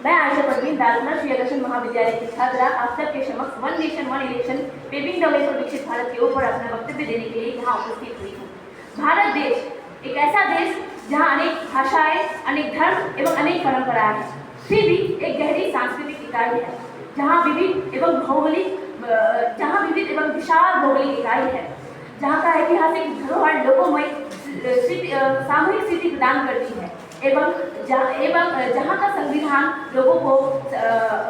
मैं आयशा परवीन दालना श्री अगरसेन महाविद्यालय की छात्रा आप सबके समक्ष one nation one election paving the way for विकसित भारत के ऊपर अपना वक्तव्य देने के लिए यहाँ उपस्थित हुई हूँ। भारत देश एक ऐसा देश जहाँ अनेक भाषाएं, अनेक धर्म एवं अनेक परंपराएं हैं, फिर भी एक गहरी सांस्कृतिक इकाई है, जहाँ विविध एवं विशाल भौगोलिक इकाई है, जहाँ का ऐतिहासिक धरोहर लोगों में सामूहिक स्थिति प्रदान करती है एवं जहाँ का संविधान लोगों को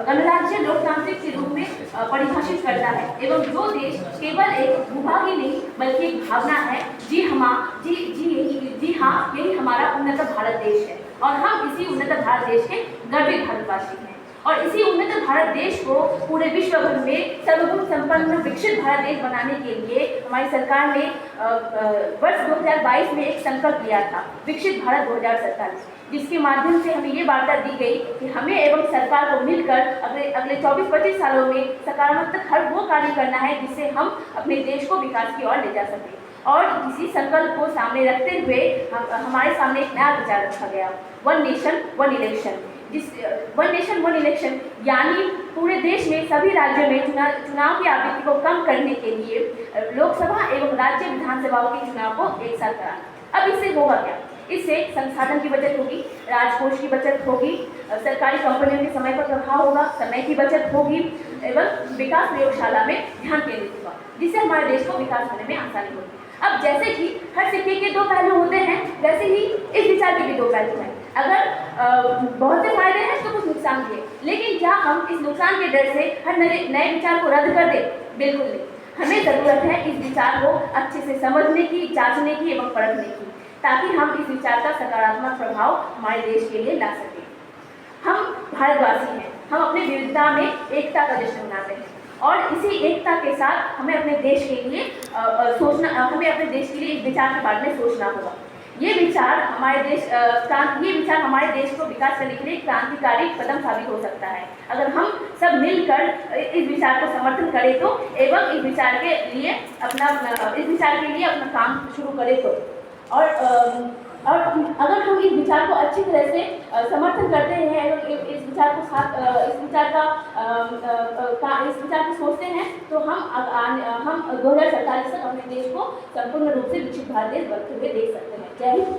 गणराज्य लोकतांत्रिक के रूप में परिभाषित करता है एवं जो देश केवल एक भूभाग ही नहीं बल्कि एक भावना है। जी हाँ, यही हमारा उन्नत भारत देश है और हम इसी उन्नत भारत देश के गर्वित भारतवासी हैं। और इसी उन्नत भारत देश को पूरे विश्व भर में सर्वगुण संपन्न विकसित भारत देश बनाने के लिए हमारी सरकार ने वर्ष 2022 में एक संकल्प लिया था, विकसित भारत 2047, जिसके माध्यम से हमें ये वार्ता दी गई कि हमें एवं सरकार को मिलकर अगले 24-25 सालों में सकारात्मक हर वो कार्य करना है जिससे हम अपने देश को विकास की ओर ले जा सकें। और इसी संकल्प को सामने रखते हुए हमारे सामने एक नया विचार रखा गया, one nation one election. One nation one election यानी पूरे देश में सभी राज्यों में चुनाव की आवृत्ति को कम करने के लिए लोकसभा एवं राज्य विधानसभाओं के चुनाव को एक साथ कराना। अब इससे होगा क्या? इससे संसाधन की बचत होगी, राजकोष की बचत होगी, सरकारी कंपनियों के समय पर प्रभाव होगा, समय की बचत होगी एवं विकास प्रयोगशाला में ध्यान केंद्रित होगा, जिससे हमारे देश को विकास होने में आसानी होगी। अब जैसे कि हर सिक्के के दो पहलू होते हैं, वैसे ही इस विचार के भी दो पहलू हैं। अगर बहुत से फायदे हैं तो कुछ नुकसान भी है, लेकिन क्या हम इस नुकसान के डर से हर नए विचार को रद्द कर दें? बिल्कुल नहीं। हमें ज़रूरत है इस विचार को अच्छे से समझने की, जांचने की एवं परखने की, ताकि हम इस विचार का सकारात्मक प्रभाव हमारे देश के लिए ला सकें। हम भारतवासी हैं, हम अपनी विविधता में एकता का जश्न मनाते हैं और इसी एकता के साथ हमें अपने देश के लिए इस विचार के बारे में सोचना होगा। ये विचार हमारे देश को विकास करने के लिए क्रांतिकारी कदम साबित हो सकता है अगर हम सब मिलकर इस विचार को समर्थन करें तो एवं इस विचार के लिए अपना काम शुरू करें तो। और अगर हम इस विचार को अच्छी तरह से समर्थन करते हैं एवं इस विचार को सोचते हैं तो हम 2047 तक अपने देश को संपूर्ण रूप से विकसित भारत देश बनते हुए देख सकते हैं। जय हिंद।